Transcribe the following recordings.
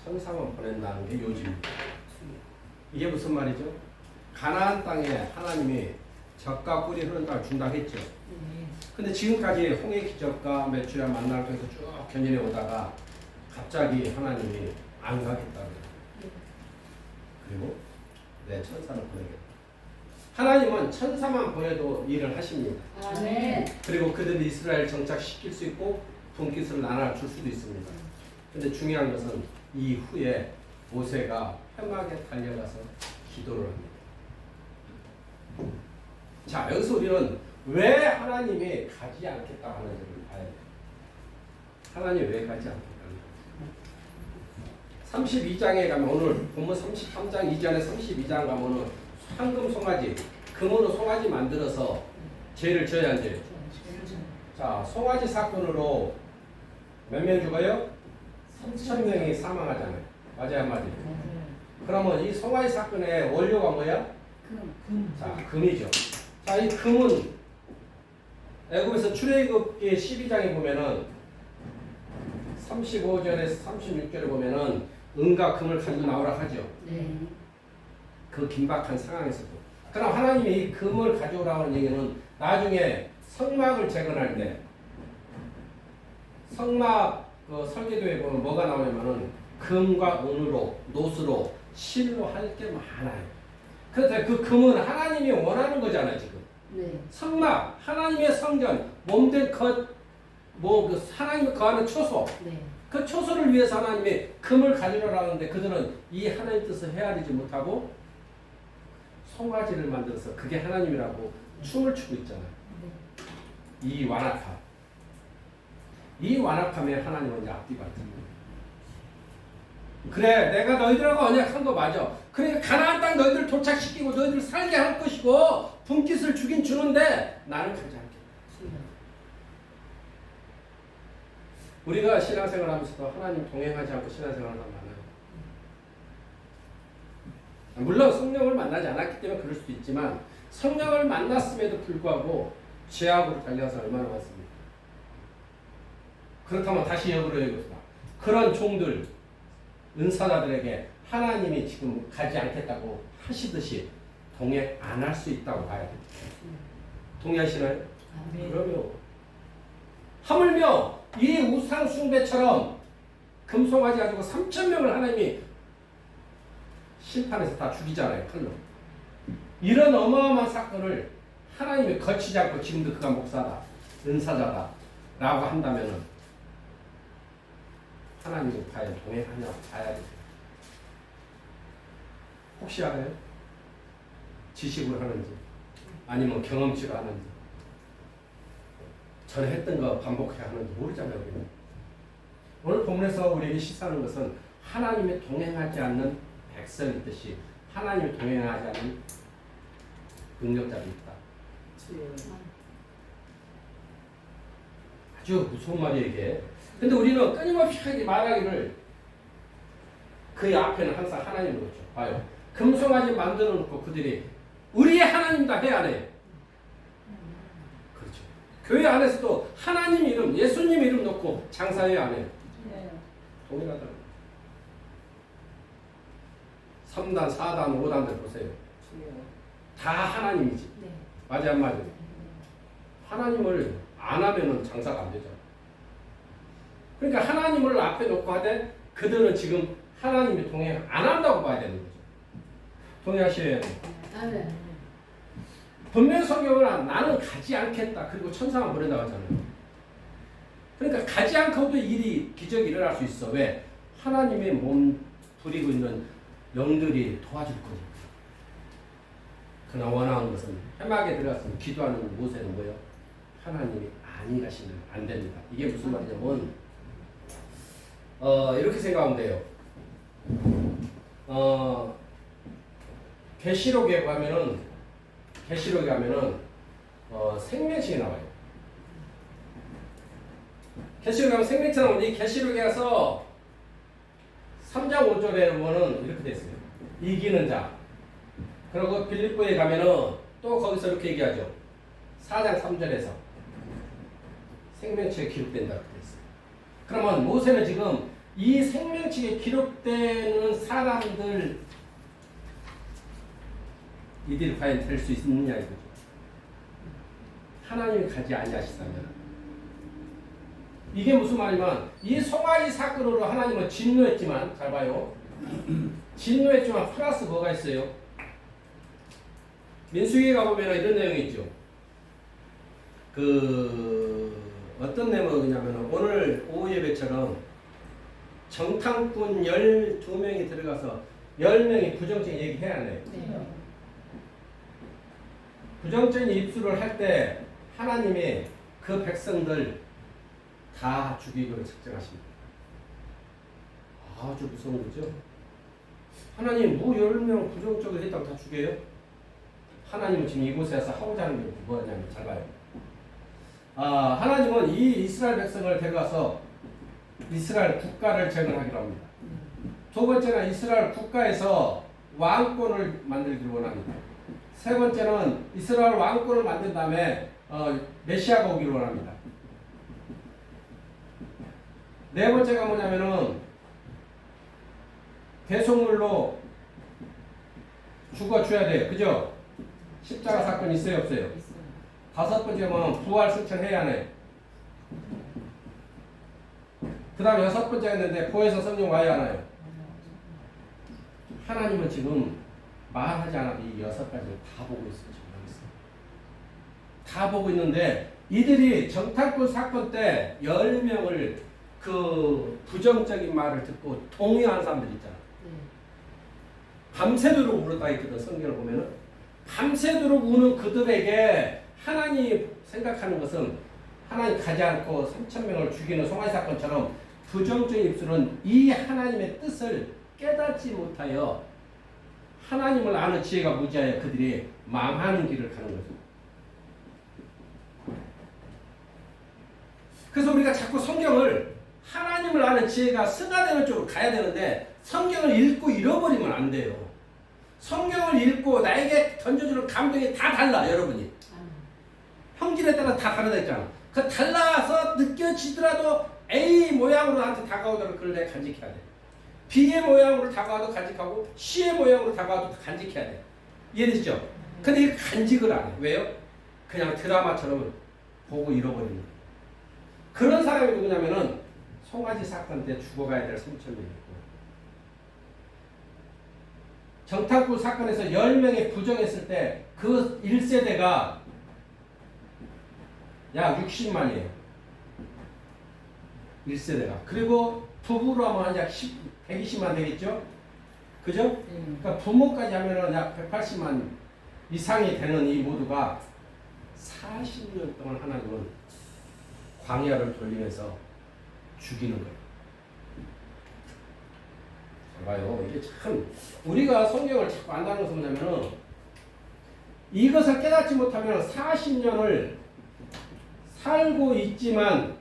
천사만 보낸다는 게 요지입니다. 이게 무슨 말이죠? 가나안 땅에 하나님이 젖과 꿀이 흐르는 땅을 준다고 했죠. 근데 지금까지 홍해 기적과 메추리와 만나를 통해서 쭉 견인해 오다가 갑자기 하나님이 안 가겠다고 그리고 내 천사를 보내겠다. 하나님은 천사만 보내도 일을 하십니다. 네. 그리고 그들이 이스라엘 정착시킬 수 있고 분깃을 나눠줄 수도 있습니다. 근데 중요한 것은 이후에 모세가 험하게 달려가서 기도를 합니다. 자, 여기서 우리는 왜 하나님이 가지 않겠다고 하는지를 봐야 돼요. 하나님이 왜 가지 않겠다는 거예요. 32장에 가면 오늘 본문 33장 이전에 32장 가면은 황금 송아지, 금으로 송아지 만들어서 죄를 져야 안 돼요. 자, 송아지 사건으로 몇 명 죽어요? 3,000명이 사망하잖아요. 맞아요, 맞아요. 그러면 이 송아지 사건의 원료가 뭐야? 자, 금이죠. 자, 이 금은 애굽에서 출애굽기 12장에 보면은 35절에서 36절에 보면은 은과 금을 가지고 나오라 하죠. 네. 그 긴박한 상황에서도. 그럼 하나님이 이 금을 가져오라는 얘기는 나중에 성막을 재건할 때 성막 그 설계도에 보면 뭐가 나오냐면은 금과 은으로 노스로 실로 할 게 많아요. 그런데 그 금은 하나님이 원하는 거잖아요, 지금. 네. 성막, 하나님의 성전, 몸된 것, 그 하나님이 거하는 초소, 네. 그 초소를 위해서 하나님이 금을 가지려고 하는데 그들은 이 하나님 뜻을 헤아리지 못하고 송아지를 만들어서 그게 하나님이라고 춤을 추고 있잖아요. 이 완악함. 이 완악함에 하나님은 이제 앞뒤가 틀립니다. 그래, 내가 너희들하고 언약한 거 맞아. 그러니까 가나안 땅 너희들 도착시키고 너희들 살게 할 것이고 분깃을 주긴 주는데 나는 가지 않겠다. 우리가 신앙생활 하면서도 하나님 동행하지 않고 신앙생활을 하면 많아요. 물론 성령을 만나지 않았기 때문에 그럴 수도 있지만 성령을 만났음에도 불구하고 죄악으로 달려서 얼마나 많습니까? 그렇다면 다시 역으로 얘기합시다. 그런 종들, 은사자들에게 하나님이 지금 가지 않겠다고 하시듯이 동행 안 할 수 있다고 봐야 됩니다. 동의하시나요? 네. 그럼요. 하물며 이 우상 숭배처럼 금송아지 가지고 3,000명을 하나님이 심판해서 다 죽이잖아요, 칼로. 이런 어마어마한 사건을 하나님이 거치지 않고 지금도 그가 목사다, 은사자다 라고 한다면은 하나님이 과연 동행하냐 봐야 돼요. 혹시 알아요? 지식으로 하는지 아니면 경험치로 하는지 전에 했던 거 반복해야 하는지 모르잖아요. 우리는. 오늘 본문에서 우리에게 시사하는 것은 하나님이 동행하지 않는 백성이 있듯이 하나님이 동행하지 않는 능력자도 있다. 아주 무서운 말이에요, 이게. 근데 우리는 끊임없이 말하기를 그 앞에는 항상 하나님을 놓죠. 봐요. 금송아지 만들어 놓고 그들이 우리의 하나님다 해야 안 해요? 그렇죠. 교회 안에서도 하나님 이름, 예수님 이름 놓고 장사해야 안 해요? 동일하다. 3단, 4단, 5단들 보세요. 다 하나님이지. 네. 맞아, 안 맞아요? 하나님을 안 하면은 장사가 안 되잖아. 그러니까 하나님을 앞에 놓고 하되 그들은 지금 하나님이 동행 안 한다고 봐야 되는 거죠. 동의하셔야 돼요. 아멘. 분명 성경은 나는 가지 않겠다. 그리고 천사만 보낸다고 하잖아요. 그러니까 가지 않고도 기적이 일어날 수 있어. 왜? 하나님의 몸 부리고 있는 영들이 도와줄 거니까. 그러나 원하는 것은 해막에 들어갔으면 기도하는 모세는 뭐예요? 하나님이 아니 가시면 안 됩니다. 이게 무슨 말이냐면 이렇게 생각하면 돼요. 계시록에 가면은 생명책이 나와요. 계시록에 가면 생명책 나오는데 이 계시록에 가서 3장 5절에 보면은 이렇게 돼 있어요. 이기는 자. 그리고 빌립보에 가면은 또 거기서 이렇게 얘기하죠. 4장 3절에서 생명책에 기록된다고 돼 있어요. 그러면 모세는 지금 이 생명책에 기록되는 사람들 이들이 과연 될 수 있느냐 이거죠. 하나님이 가지 아니하시다면. 이게 무슨 말이면 이 송아지 사건으로 하나님은 진노했지만 잘 봐요. 진노했지만 플러스 뭐가 있어요? 민수기에 가보면 이런 내용이 있죠. 어떤 내용이냐면 오늘 오후 예배처럼 정탐꾼 12명이 들어가서 10명이 부정적인 얘기 해야 해요. 네. 부정적인 입술을 할 때 하나님이 그 백성들 다 죽이기로 작정하십니다. 아주 무서운 거죠. 하나님 10명 부정적으로 했다고 다 죽여요? 하나님은 지금 이곳에서 하고자 하는 게 뭐냐면 잘 봐요. 하나님은 이 이스라엘 백성을 데려가서 이스라엘 국가를 재건하기로 합니다. 두 번째는 이스라엘 국가에서 왕권을 만들기를 원합니다. 세 번째는 이스라엘 왕권을 만든 다음에 메시아가 오기를 원합니다. 네 번째가 뭐냐면은 대속물로 죽어줘야 돼요. 그죠? 십자가 사건 있어요? 없어요? 다섯 번째는 부활 승천해야 하네. 그 다음에 여섯 번째가 있는데 보혜사 성령 와야 하나요? 하나님은 지금 말하지 않아도 이 여섯 가지를 다 보고 있어요. 다 보고 있는데 이들이 정탐꾼 사건 때 10명을 그 부정적인 말을 듣고 동의한 사람들 있잖아. 밤새도록 울었다 했거든. 성경을 보면은 밤새도록 우는 그들에게 하나님이 생각하는 것은 하나님 가지 않고 3,000명을 죽이는 송아지 사건처럼 부정적인 입술은 이 하나님의 뜻을 깨닫지 못하여 하나님을 아는 지혜가 무지하여 그들이 망하는 길을 가는 거죠. 그래서 우리가 자꾸 성경을 하나님을 아는 지혜가 승화되는 쪽으로 가야 되는데 성경을 읽고 잃어버리면 안 돼요. 성경을 읽고 나에게 던져주는 감동이 다 달라, 여러분이. 형질에 따라 다 다르다 했잖아. 그 달라서 느껴지더라도 A 모양으로 나한테 다가오더라도 그걸 내가 간직해야 돼. B의 모양으로 다가와도 간직하고 C의 모양으로 다가와도 간직해야 돼. 이해되시죠? 근데 이 간직을 안 해. 왜요? 그냥 드라마처럼 보고 잃어버리는 거예요. 그런 사람이 누구냐면은 송아지 사건 때 죽어가야 될 3,000명이고 정탐꾼 사건에서 10명이 부정했을 때 그 1세대가 약 60만이에요. 1세대가. 그리고 부부로 하면 약 120만 되겠죠? 그죠? 그러니까 부모까지 하면은 약 180만 이상이 되는 이 모두가 40년 동안 하나님은 광야를 돌리면서 죽이는 거예요. 잘 봐요. 이게 참 우리가 성경을 자꾸 안다는 것은 뭐냐면은 이것을 깨닫지 못하면 40년을 살고 있지만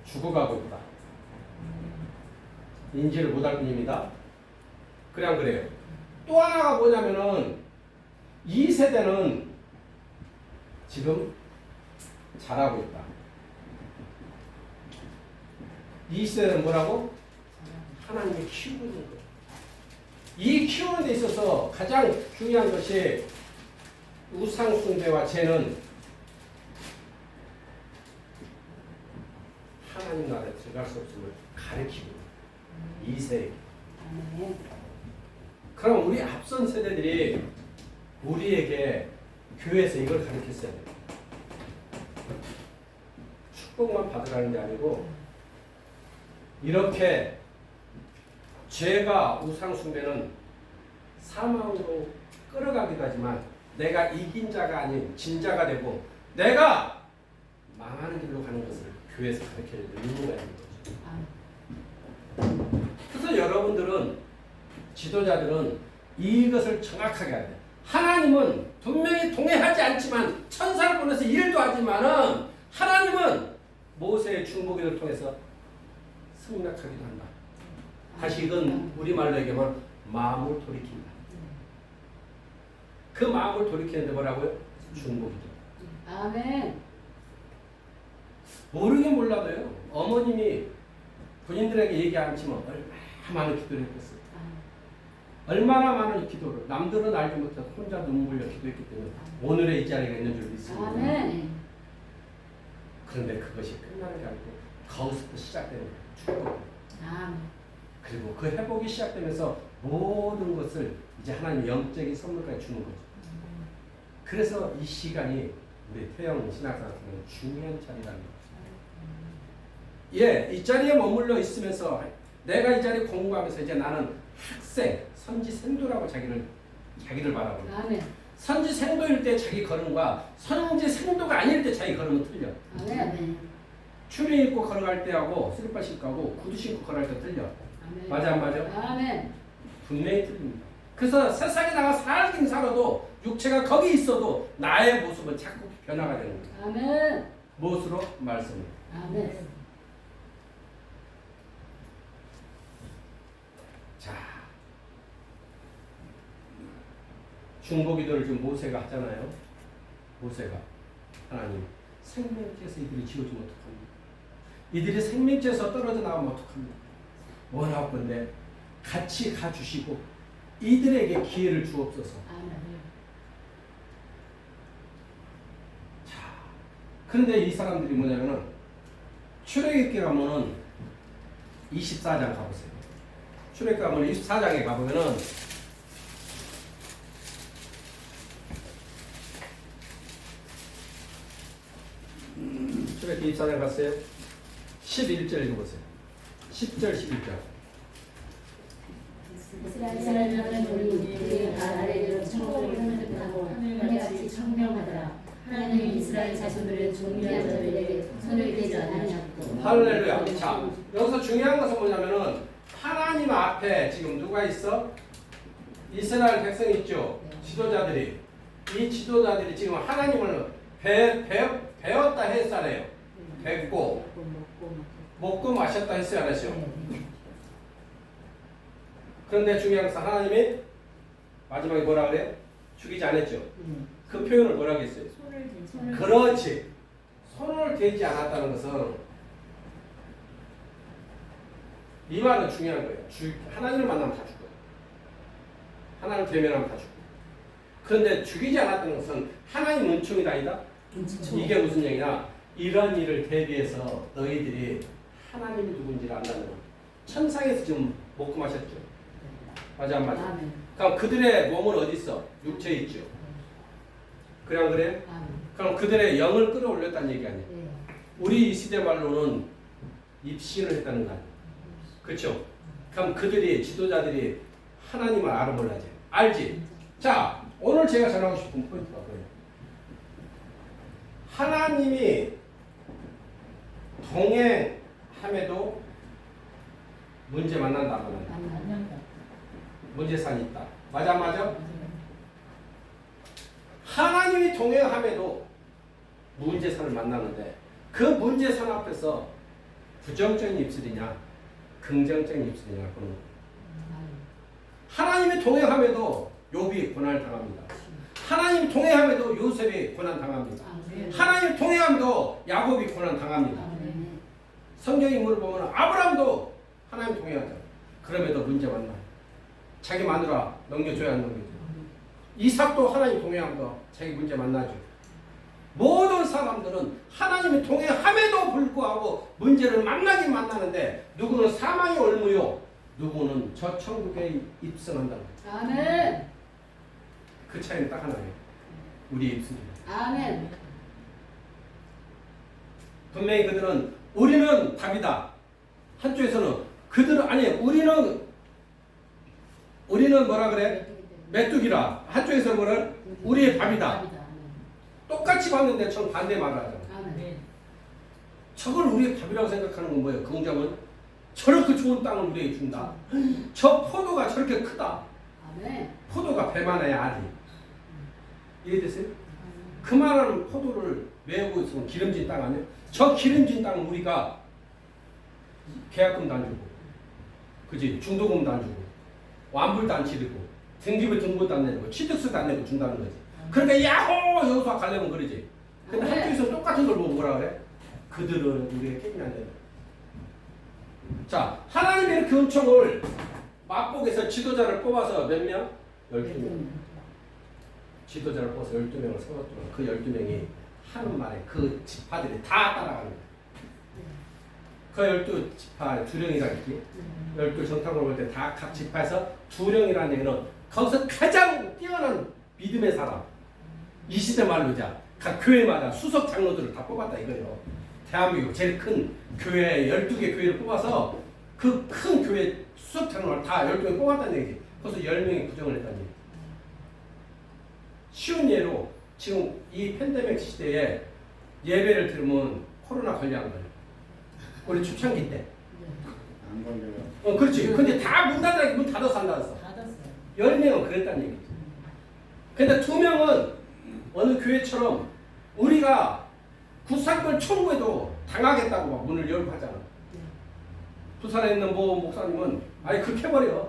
죽어가고 있다. 인지를 못할 뿐입니다. 그래 안 그래요? 또 하나가 뭐냐면은 이 세대는 지금 잘하고 있다. 이 세대는 뭐라고? 하나님이 키우고 있는 거예요. 이 키우는 데 있어서 가장 중요한 것이 우상숭배와 죄는 하나님 나라에 들어갈 수 없음을 가르치고 이 세대. 그럼 우리 앞선 세대들이 우리에게 교회에서 이걸 가르쳤어야 돼요. 축복만 받으라는 게 아니고 이렇게 죄가 우상숭배는 사망으로 끌어가기도 하지만 내가 이긴 자가 아닌 진 자가 되고 내가 망하는 길로 가는 것을 교회에서 가르쳐야 되는 의무가 있는 거죠. 그래서 여러분들은 지도자들은 이것을 정확하게 해야 돼. 하나님은 분명히 동의하지 않지만 천사를 보내서 일도 하지만은 하나님은 모세의 중보기를 통해서 승낙하기도 한다. 다시 이건 우리말로 얘기하면 마음을 돌이킨다. 그 마음을 돌이키는데 뭐라고요? 중보기도. 아멘. 모르긴 몰라도요. 어머님이 본인들에게 얘기 안 치면 얼마나 많은 기도를 했겠어요. 얼마나 많은 기도를 남들은 알지 못해서 혼자 눈물 흘려 기도했기 때문에 오늘의 이 자리가 있는 줄 믿습니다. 그런데 그것이 끝나는 게 아니고 거기서부터 시작되는 축복. 그리고 그 회복이 시작되면서 모든 것을 이제 하나님 영적인 선물까지 주는 거죠. 그래서 이 시간이 우리 태영 신학생한테는 중요한 자리라는 거죠. 이 자리에 머물러 있으면서 내가 이 자리에 공부하면서 이제 나는 학생, 선지생도라고 자기를 바라봅니다. 선지생도일 때 자기 걸음과 선지생도가 아닐 때 자기 걸음은 틀려. 추리 입고 걸어갈 때하고 슬리퍼 신고 하고 구두 신고 걸어갈 때 틀려. 맞아 안 맞아? 분명히 틀립니다. 그래서 세상에 나가 살긴 살아도 육체가 거기 있어도 나의 모습은 자꾸 변화가 되는 거예요. 무엇으로? 말씀으로. 자, 중보기도를 지금 모세가 하잖아요. 모세가 하나님 생명체에서 이들이 지워지면 어떡합니까? 이들이 생명체에서 떨어져 나가면 어떡합니까? 뭐라고 건데 같이 가주시고 이들에게 기회를 주옵소서. 자, 그런데 이 사람들이 뭐냐면은 출애굽기 가면은 24장 가보세요. 출애굽기 가면 24장에 가보면은 출애굽기 24장 갔어요. 11절 읽어보세요. 10절 11절. 이스라엘 자손이 아래로 천국을 향하고 하늘같이 청명하더라. 하나님이 이스라엘 자손들의 종려한 자들에게 손을 대지 아니하고. 할렐루야. 자, 여기서 중요한 것은 뭐냐면은 하나님 앞에 지금 누가 있어? 이스라엘 백성이 있죠. 지도자들이. 이 지도자들이 지금 하나님을 배웠다 했잖아요. 뵙고 먹고 마셨다 했어요, 안 했어요? 그런데 중요한 것은 하나님이 마지막에 뭐라 그래요? 죽이지 않았죠? 그 표현을 뭐라고 했어요? 그렇지. 손을 대지 않았다는 것은 이 말은 중요한 거예요. 하나님을 만나면 다 죽어요. 하나님을 대면하면 다 죽어요. 그런데 죽이지 않았다는 것은 하나님 은총이다 아니다? 이게 무슨 얘기냐? 이런 일을 대비해서 너희들이 하나님이 누군지를 안다는 거예요. 천상에서 지금 먹고 마셨죠? 맞아 안 맞아? 그럼 그들의 몸은 어디 있어? 육체에 있죠. 그래 안 그래? 그럼 그들의 영을 끌어올렸다는 얘기 아니에요? 우리 이 시대 말로는 입신을 했다는 거 아니에요? 그렇죠? 그럼 그들이 지도자들이 하나님을 알아 몰라지? 알지? 자, 오늘 제가 전하고 싶은 포인트가 뭐예요? 하나님이 동행함에도 문제 만난다 안 만난다? 문제산이 있다. 맞아 맞아? 하나님이 동행함에도 문제산을 만나는데 그 문제산 앞에서 부정적인 입술이냐 긍정적인 입술이냐 그런 하나님이 동행함에도 욥이 고난을 당합니다. 하나님이 동행함에도 요셉이 고난 당합니다. 하나님이 동행함에도 야곱이 고난 당합니다. 성경 인물을 보면 아브라함도 하나님 동행하죠. 그럼에도 문제 만나요. 자기 마누라 넘겨줘야 하는 거죠. 이삭도 하나님 동행함도 자기 문제 만나죠. 모든 사람들은 하나님이 동행함에도 불구하고 문제를 만나긴 만나는데 누구는 사망의 올무요 누구는 저 천국에 입성한다는 거죠. 아멘. 그 차이는 딱 하나예요. 우리의 입술입니다. 아멘. 분명히 그들은 우리는 답이다. 한쪽에서는 그들은 아니 우리는 뭐라 그래? 메뚜기라. 한쪽에서 뭐라? 우리의 밥이다. 똑같이 봤는데 전 반대 말을 하잖아. 저걸 우리의 밥이라고 생각하는 건 뭐예요? 그 공장은 저렇게 좋은 땅을 우리에게 준다. 저 포도가 저렇게 크다. 포도가 배만의 알이. 이해됐어요? 그만한 포도를 메우고 있으면 기름진 땅 아니에요? 저 기름진 땅은 우리가 계약금도 안 주고, 그지? 중도금도 안 주고, 완불도 안 치르고, 등기부도 안 내고, 취득세도 안 내고 준다는 거지. 그러니까 야호! 여기서 가려면 그러지. 근데 한쪽에서 똑같은 걸 보고 뭐라 그래? 그들은 우리의 게임이 안 된다. 자, 하나님의 이렇게 은총을 맛보기에서 지도자를 뽑아서 몇 명? 12명. 지도자를 뽑아서 12명을 세웠더니 그 12명이 하는 말에 그 지파들이 다 따라가는 거예요. 그 12지파 두령이라고 했지. 12정탐을 볼 때 다 각 지파에서 두령이라는 얘기는 거기서 가장 뛰어난 믿음의 사람. 이 시대 말로자 각 교회마다 수석 장로들을 다 뽑았다 이거예요. 대한민국 제일 큰 교회 12개 교회를 뽑아서 그 큰 교회 수석 장로를 다 12개 뽑았다는 얘기지. 그래서 10명이 부정을 했다는 얘기. 쉬운 예로 지금 이 팬데믹 시대에 예배를 들으면 코로나 걸려 안 걸려? 우리 초창기 때. 안 걸려요. 그렇지. 근데 다 문 닫아서 문 닫아서 안 닫았어. 10명은 그랬다는 얘기지. 근데 2명은 어느 교회처럼 우리가 구상권 청구에도 당하겠다고 막 문을 열고 하잖아. 부산에 있는 모 목사님은 아예 그렇게 해버려.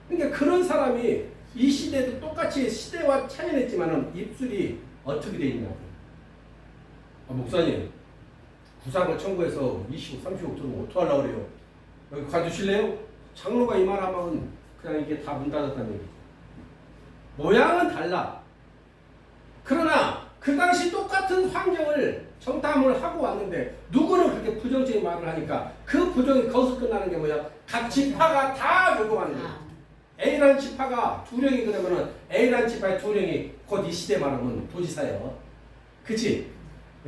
그러니까 그런 사람이 이 시대도 똑같이 시대와 차이냈지만은 입술이 어떻게 돼 있냐고. 목사님, 구상권 청구해서 20억, 30억 들으면 어떡하려고 그래요? 여기 가주실래요? 장로가 이 말하면 그냥 이게 다 문 닫았다는 얘기죠. 모양은 달라. 그러나 그 당시 똑같은 환경을 정탐을 하고 왔는데 누구는 그렇게 부정적인 말을 하니까 그 부정이 거기서 끝나는 게 뭐야? 각 지파가 다 요구하는 거야. A라는 지파가 두령이 그러면은 A라는 지파의 두령이 곧 이 시대 말하면 도지사예요. 그치?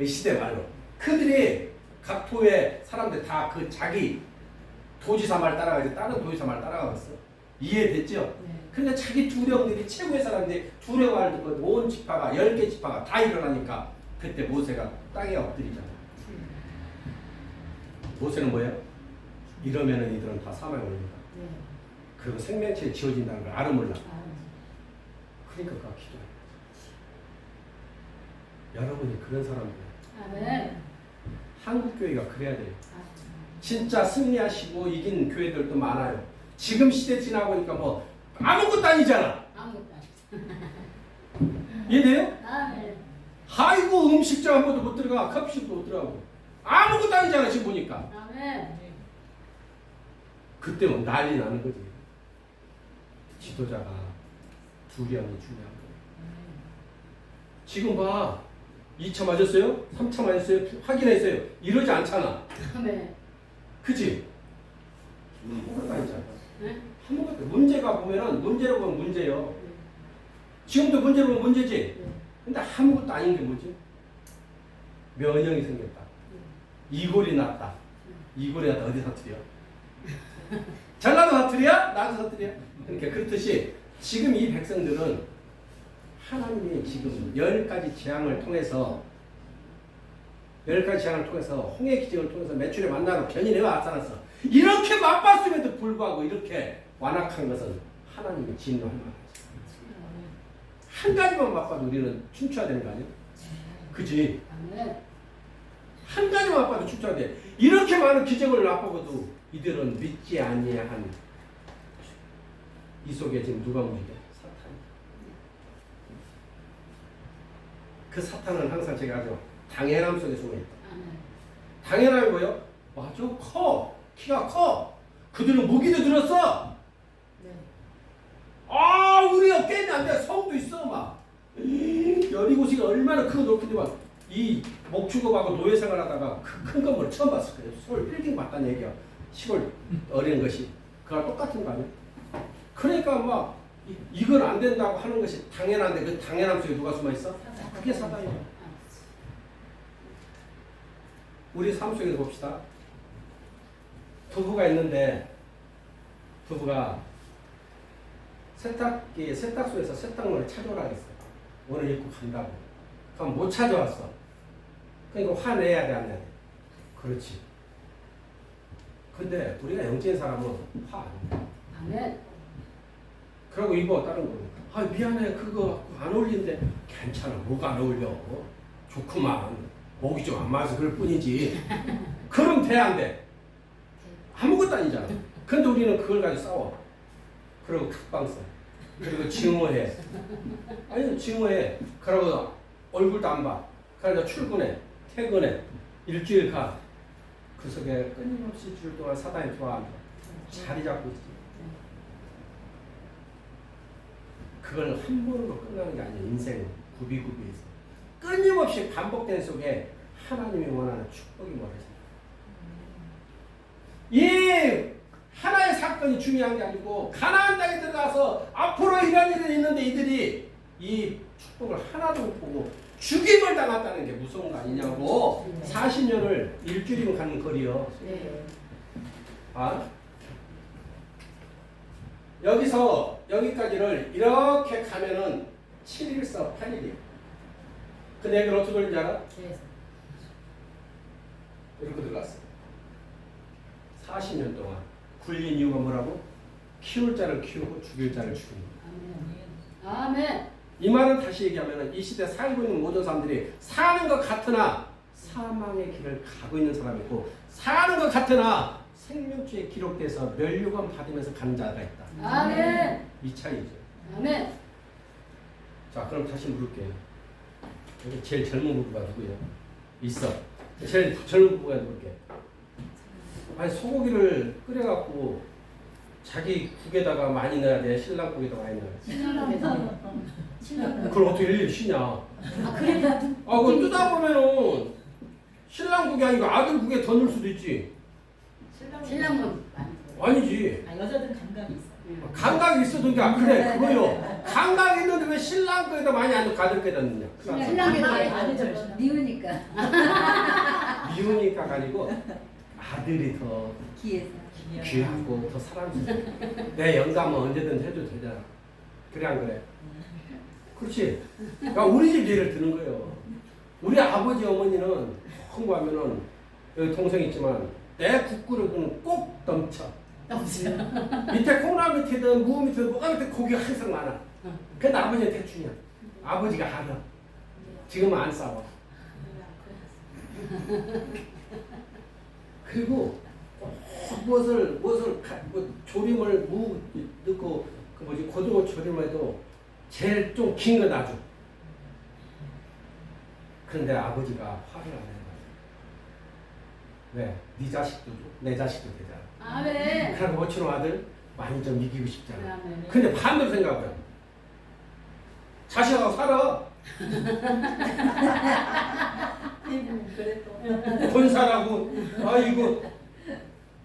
이 시대 말로. 그들이 각 도의 사람들 다 그 자기 도지사 말 따라가지 다른 도지사 말 따라가겠어. 이해됐죠? 네. 그러니까 자기 두령들이 최고의 사람들이 두령 말 듣고 온 지파가 10개 지파가 다 일어나니까 그때 모세가 땅에 엎드리잖아. 모세는 뭐예요? 이러면은 이들은 다 사망에 올린다. 네. 그리고 생명체에 지어진다는 걸 알아 몰라. 그러니까 그가 기도해. 여러분이 그런 사람들. 아멘. 한국 교회가 그래야 돼요. 진짜 승리하시고 이긴 교회들도 많아요. 지금 시대 지나보니까 뭐 아무것도 아니잖아. 아무것도 이해돼요? 아멘. 아이고 음식점 한 번도 못 들어가. 커피숍도 못 들어가고 아무것도 아니잖아 지금 보니까. 아멘. 그때 뭐 난리 나는 거지. 지도자가 두령이 중요한 거예요. 지금 봐. 2차 맞았어요? 3차 맞았어요? 확인했어요? 이러지 않잖아. 아멘. 그치? 아무것도 아니잖아. 네? 아무것도. 문제가 보면은 문제로 보면 문제예요. 지금도 문제로 보면 문제지. 네. 근데 아무것도 아닌 게 뭐지? 면역이 생겼다. 이골이 났다. 이골이 났다. 어디 사투리야? 전라도 사투리야? 나도 사투리야? 그러니까 그렇듯이 지금 이 백성들은 하나님이 지금 10가지 재앙을 통해서 10가지 재앙을 통해서 홍해 기적을 통해서 매출에 만나고 견인해와 나타났어. 이렇게 맛봤음에도 불구하고 이렇게 완악한 것은 하나님이 진노할 만하지. 한 가지만 맛봐도 우리는 춤춰야 되는 거 아니야? 그지? 아멘. 한 가지만 맛봐도 춤춰야 돼. 이렇게 많은 기적을 맛보고도 이들은 믿지 아니한 이 속에 지금 누가 문제? 사탄. 그 사탄은 항상 제가 아주 당연함 속에 숨어 있다. 당연함이 뭐예요? 맞아, 커. 키가 커. 그들은 무기도 들었어. 네. 아, 우리 어깨에 안 돼. 성도 있어, 막. 여리고시가 얼마나 크고 높은데 막. 이 목축업하고 노예 생활하다가 그 큰 건물 처음 봤을 거예요. 서울 빌딩 봤다는 얘기야. 시골 어린 것이. 그거랑 똑같은 거 아니야? 그러니까 막 이건 안 된다고 하는 것이 당연한데 그 당연함 속에 누가 숨어 있어? 그게 사단이야. 우리 삶 속에서 봅시다. 부부가 있는데 부부가 세탁소에서 세탁물을 찾아오라 했어. 오늘 입고 간다고. 그럼 못 찾아왔어. 그러니까 화내야 돼, 안 내야 돼? 그렇지. 근데 우리가 영적인 사람은 화 안 내. 아멘. 그러고 입어 다른 거. 아, 미안해, 그거 안 어울리는데. 괜찮아, 뭐가 안 어울려? 좋구만. 목이 좀 안 맞아서 그럴 뿐이지. 그럼 돼, 안 돼? 아무것도 아니잖아. 근데 우리는 그걸 가지고 싸워. 그리고 각방 써. 그리고 증오해. 아니, 증오해. 그러고 얼굴도 안 봐. 그러니까 출근해, 퇴근해, 일주일 가. 그 속에 끊임없이 줄 동안 사단이 들어와서 자리 잡고 있지. 그걸 한 번으로 끝나는 게 아니에요. 인생 구비구비에서 끊임없이 반복된 속에 하나님이 원하는 축복이 뭐라지. 이 하나의 사건이 중요한 게 아니고 가나안 땅에 들어가서 앞으로 이런 일이 있는데 이들이 이 축복을 하나도 못 보고 죽임을 당했다는 게 무서운 거 아니냐고. 40년을 일주일이면 가는 거리요. 네. 아? 여기서 여기까지를 이렇게 가면은 7일서 8일이에요. 그 얘기를 어떻게 돌린지 알아? 네. 이렇게 들어갔어. 40년 동안 굴린 이유가 뭐라고? 키울 자를 키우고 죽일 자를 죽이는 거야. 아멘. 아멘. 이 말은 다시 얘기하면 이 시대 살고 있는 모든 사람들이 사는 것 같으나 사망의 길을 가고 있는 사람이 있고 사는 것 같으나 생명주에 기록돼서 멸류관 받으면서 가는 자가 있다. 아멘. 이 차이죠. 아멘. 자, 그럼 다시 물을게요. 여기 제일 젊은 부부가 누구예요? 있어. 제일 젊은 부부가 누구게? 아니 소고기를 끓여갖고 자기 국에다가 많이 넣어야 돼. 신랑 국에다 많이 넣어야 돼. 신랑. 그걸 어떻게 일일이 쉬냐? 아 그래. 아, 그거 뜨다 보면은 신랑 국이 아니고 아들 국에 더 넣을 수도 있지. 신랑은 많이. 아니지. 아, 여자들은 감각이 있어. 감각이 있어도 그래 그거요. 감각이 있는데 왜 신랑 거에다 많이 안 넣고 아들 거에다 넣냐? 신랑이 아니죠. 미우니까. 미우니까 아니고 아들이 더 기에서. 귀하고 더 사랑스러워. 내 영감은 언제든 해도 되잖아. 그래 안 그래? 그렇지. 그러니까 우리 집 예를 드는 거예요. 우리 아버지 어머니는 홍보하면은 여기 동생 있지만 내 국그릇은 꼭 넘쳐. 밑에 콩나물 밑에든 무 밑에든 뭐가 밑에 고기가 항상 많아. 근데 아버지는 대충이야. 아버지가 알아. 지금은 안 싸워. 그리고 무엇을 조림을 무 넣고 그 뭐지 고등어 조림해도 제일 좀 긴 거 놔줘. 그런데 아버지가 화를 안 해요. 왜? 네 자식도 줘. 내 자식도 되잖아. 아멘. 그러고 모처럼 아들 많이 좀 이기고 싶잖아. 아멘. 근데 반대로 생각해. 자식하고 살아. 그래 또. 본사라고. 아이고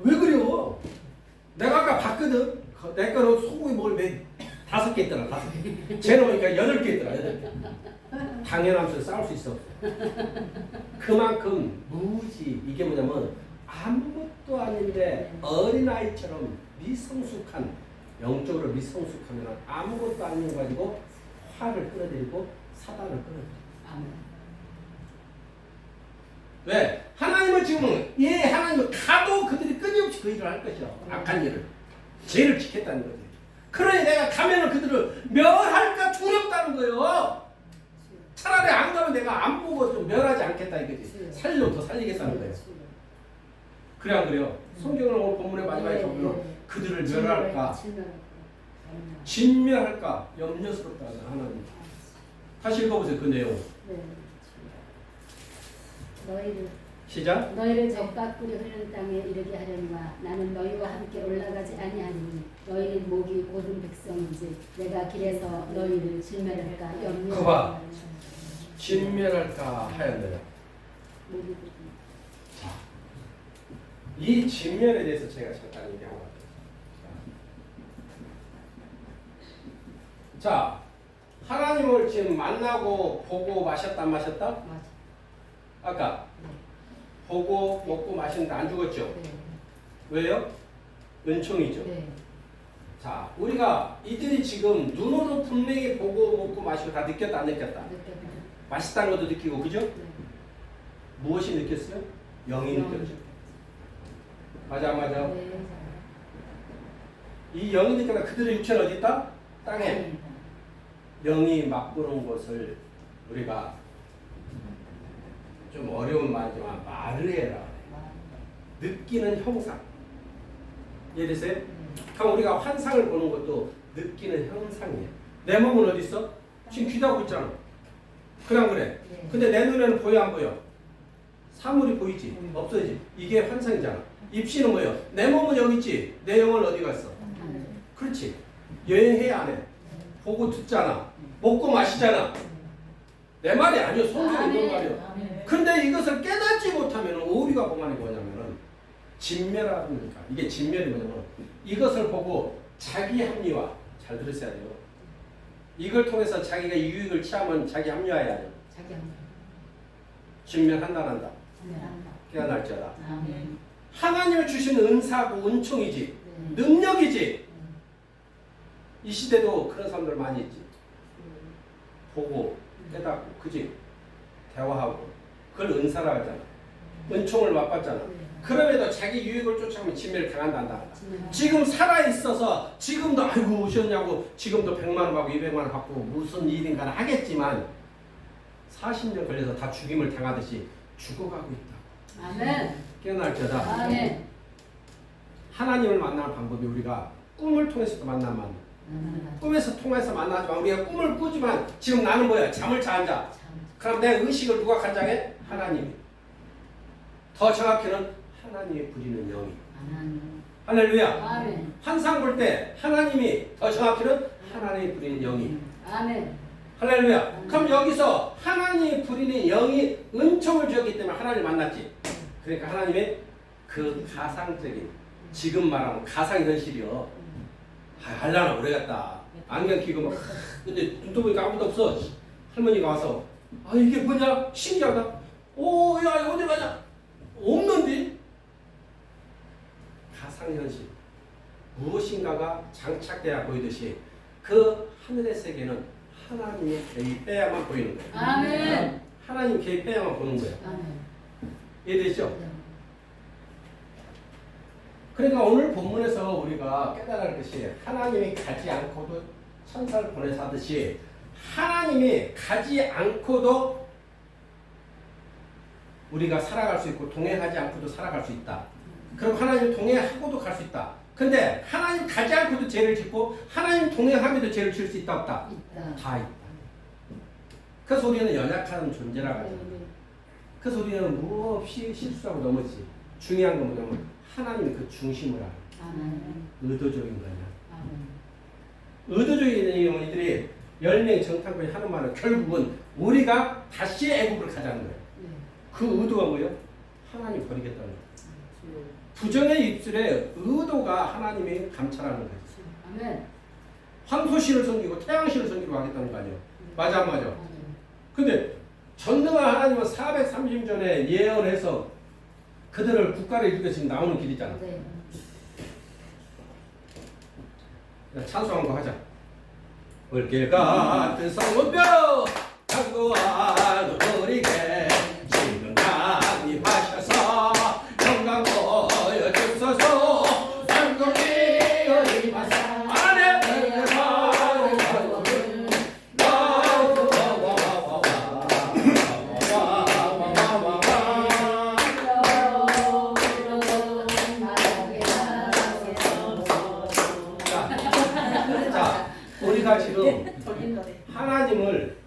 왜 그래요? 내가 아까 봤거든. 내 거는 소고기 먹을 매 5개 있더라. 5개. 쟤는 보니까 8개 있더라. 8개. 당연하면서 싸울 수 있어. 그만큼 무지. 이게 뭐냐면 아무것도 아닌데 어린아이처럼 미성숙한, 영적으로 미성숙하면 아무것도 아닌 거 가지고 화를 끌어들이고 사단을 끌어들이고. 아멘. 왜? 하나님은 지금은 하나님은 가도 그들이 끊임없이 그 일을 할 것이야. 악한 일을. 죄를 지켰다는 거지. 그러니 내가 가면은 그들을 멸할까 두렵다는 거예요. 차라리 안 가면 내가 안 보고 좀 멸하지 않겠다 이거지. 살려 더 살리겠다는 거예요. 그래 안 그래요? 성경을 오늘 본문의 마지막에 보면 그들을 멸할까 진멸할까 염려스럽다는 하나님. 다시 읽어보세요 그 내용. 너희를 시작. 너희를 적과 꿀이 흐르는 땅에 이르게 하려니와 나는 너희와 함께 올라가지 아니하니 너희 목이 고든 백성인지 내가 길에서 너희를 진멸할까 그봐. 염려하노라. 진멸할까 하였느냐. 목이 고든. 이 진멸에 대해서 제가 잠깐 얘기하고 갈게요. 자, 하나님을 지금 만나고 보고 마셨다 안 마셨다? 맞아. 아까 보고 먹고 마셨는데 안 죽었죠? 네. 왜요? 은총이죠. 네. 자, 우리가 이들이 지금 눈으로 분명히 보고 먹고 마시고 다 느꼈다 안 느꼈다? 느꼈다. 맛있다는 것도 느끼고 그죠? 네. 무엇이 느꼈어요? 영이 영. 느꼈죠. 맞아 맞아. 네. 이 영이 느껴나 그들의 육체는 어디 있다? 땅에. 영이 맛보는 것을 우리가 좀 어려운 말이지만 마르에라 느끼는 형상. 이해되세요? 그럼 우리가 환상을 보는 것도 느끼는 형상이에요. 내 몸은 어디 있어? 지금 귀다고 있잖아. 그냥 그래. 네. 근데 내 눈에는 보여 안 보여? 사물이 보이지? 없어지지? 이게 환상이잖아. 입시는 뭐예요? 내 몸은 여기 있지? 내 영은 어디 갔어? 그렇지. 여행해야 안 해. 보고 듣잖아. 먹고 마시잖아. 내 말이 아니요. 성경이 있는 말이요. 근데 이것을 깨닫지 못하면 우리가 보면 뭐냐면은 진멸합니까? 이게 진멸이 뭐냐면 이것을 보고 자기 합리화. 잘 들으셔야 돼요. 이걸 통해서 자기가 유익을 취하면 자기 합리화해야 돼요. 자기 한 진멸한다란다. 깨어날지어다. 하나님이 주신 은사고 은총이지. 능력이지. 이 시대도 그런 사람들 많이 있지. 보고 깨닫고 그지. 대화하고 그걸 은사라 하잖아. 은총을 맛봤잖아. 그럼에도 자기 유익을 쫓아가면 진멸 당한단다. 지금 살아있어서 지금도 아이고 오셨냐고 지금도 100만 원 받고 200만 원 받고 무슨 일인가 하겠지만 40년 걸려서 다 죽임을 당하듯이 죽어가고 있다. 아멘. 깨어날지어다. 아멘. 하나님을 만나는 방법이 우리가 꿈을 통해서도 만나면 꿈에서 통해서 만나지만 우리가 꿈을 꾸지만 지금 나는 뭐야? 잠을 자 앉아. 그럼 내 의식을 누가 간장해? 하나님이. 더 정확히는 하나님이 부리는 영이. 할렐루야. 아멘. 환상 볼 때 하나님이 더 정확히는 하나님이 부리는 영이. 아멘. 할렐루야. 그럼 여기서 하나님이 부리는 영이 은총을 주었기 때문에 하나님을 만났지. 그러니까 하나님의 그 가상적인 지금 말하면 가상 현실이요. 할라나 오래갔다. 안경 끼고 막 근데 눈 보니까 아무도 없어. 할머니가 와서 아 이게 뭐냐? 신기하다. 오야 어디 가냐? 없는데? 가상현실 무엇인가가 장착되어 보이듯이 그 하늘의 세계는 하나님의 개입해야만 보이는 거예요. 아멘. 하나님 개입해야만 보는 거예요. 아멘. 이해되시죠? 그러니까 오늘 본문에서 우리가 깨달아야 할 것이 하나님이 가지 않고도 천사를 보내서 하듯이 하나님이 가지 않고도 우리가 살아갈 수 있고 동행하지 않고도 살아갈 수 있다. 그럼 하나님 동행하고도 갈 수 있다. 근데 하나님 가지 않고도 죄를 짓고 하나님 동행하면도 죄를 지을 수 있다 없다? 있다. 다 있다. 그래서 우리는 연약한 존재라고 하죠. 그래서 우리는 무엇없이 실수하고 넘어지지. 중요한 건 뭐냐면 하나님이 그 중심을 알아. 아멘. 의도적인 거냐. 아멘. 의도적인 영혼들이 10명이 정탐꾼이 하는 말은 결국은 우리가 다시 애국으로 가자는 거예요. 그 의도가 뭐예요? 하나님 버리겠다는 거예요. 부정의 입술에 의도가 하나님이 감찰하는 거예요. 아멘. 황소신을 섬기고 태양신을 섬기고 하겠다는 거 아니에요. 맞아 안 맞아? 근데 전능한 하나님은 430전에 예언해서 그들을 국가를 이루게 지금 나오는 길이잖아. 네. 찬송한 거 하자. 물길 같은 성문뼈 강구와 누리게 지금 강림하셔서 영광 보여주소서 성공이 어리마사 안에 우리가 지금 하나님을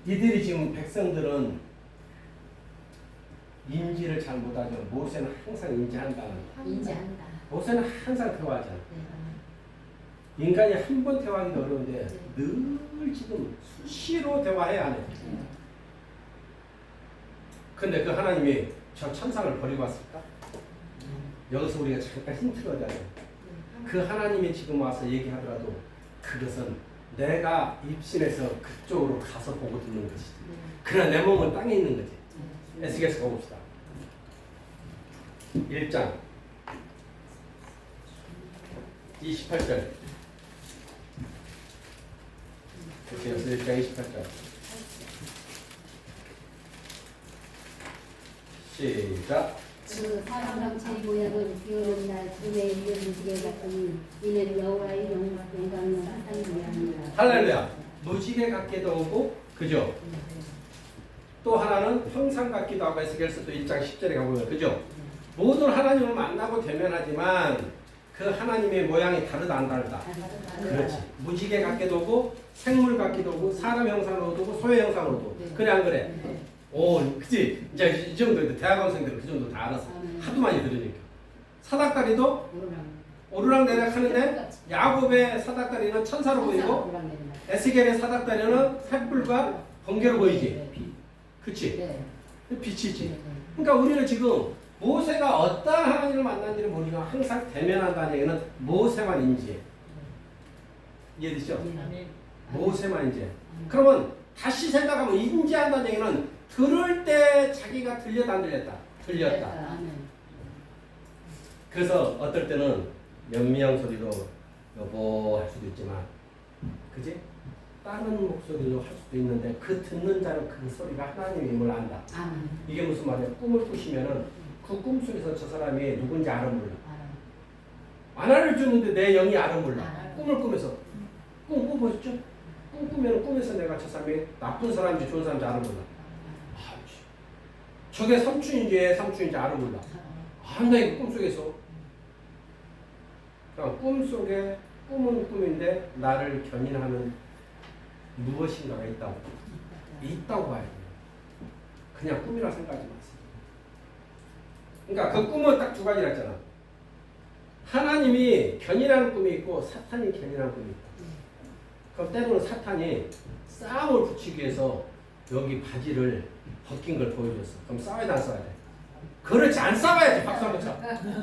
이들이 지금 백성들은 인지를 잘 못하죠. 모세는 항상 인지한다는 인지한다. 모세는 항상 대화하잖아. 네. 인간이 한 번 대화하기도 어려운데 늘 지금 수시로 대화해야 하네. 근데 그 하나님이 저 천상을 버리고 왔을까? 여기서 우리가 잠깐 힌트를 얻어야 돼. 그 하나님이 지금 와서 얘기하더라도 그것은 내가 입신해서 그쪽으로 가서 보고 듣는 것이지. 그러나 내 몸은 땅에 있는 거지. 에스겔서 가봅시다. 1장 28절. 에스겔서 1장 28절. 시작. 그 사람 제 모양은 비오는 날 꿈에 이른 무지개 같으니 이는 여호와의 영광용 하나님 모양이라. 할렐루야. 무지개 같기도 하고 그죠? 또 하나는 형상 같기도 하고 에스겔서 또 1장 10절에 가보면 그죠? 모든 하나님을 만나고 대면하지만 그 하나님의 모양이 다르다 안 다르다? 그렇지. 무지개 같기도 하고 생물 같기도 하고 사람 형상으로도 하고 소의 형상으로도. 그래 안 그래? 그치? 이제 이 정도 대학원생들은 그 정도 다 알았어. 하도 많이 들으니까. 사닥다리도 오르락내리락 하는데 야곱의 사닥다리는 천사로 보이고 에스겔의 사닥다리는 횃불과 번개로 보이지. 그치? 네. 빛이지. 그러니까 우리는 지금 모세가 어떤 하나님을 만난지를 모르지만 항상 대면한다는 얘기는 모세만 인지해. 이해되시죠? 아멘. 모세만 인지해. 그러면 다시 생각하면 인지한다는 얘기는 들을 때 자기가 들렸다 안 들렸다? 들렸다. 그래서 어떨 때는 연미양 소리로 여보 할 수도 있지만 그지? 다른 목소리로 할 수도 있는데 그 듣는 자는 그 소리가 하나님임을 안다. 이게 무슨 말이야? 꿈을 꾸시면은 그 꿈속에서 저 사람이 누군지 알아 몰라. 안 알려주는데 내 영이 알아 몰라. 꿈을 꾸면서 꿈 꾸보셨죠? 꿈 꾸면 꿈에서 내가 저 사람이 나쁜 사람인지 좋은 사람인지 알아 몰라. 저게 삼촌인지 삼촌인지 알아 몰라. 나 이거 꿈속에서 그냥 꿈속에 꿈은 꿈인데 나를 견인하는 무엇인가가 있다고 봐야 돼요. 그냥 꿈이라 생각하지 마세요. 그러니까 그 꿈은 딱 두 가지라 했잖아. 하나님이 견인하는 꿈이 있고 사탄이 견인하는 꿈이 있다. 그럼 때로는 사탄이 싸움을 붙이기 위해서 여기 바지를 벗긴 걸 보여줬어. 그럼 싸워야 돼 안 싸워야 돼? 그렇지 안 싸워야지. 박수 한번 쳐.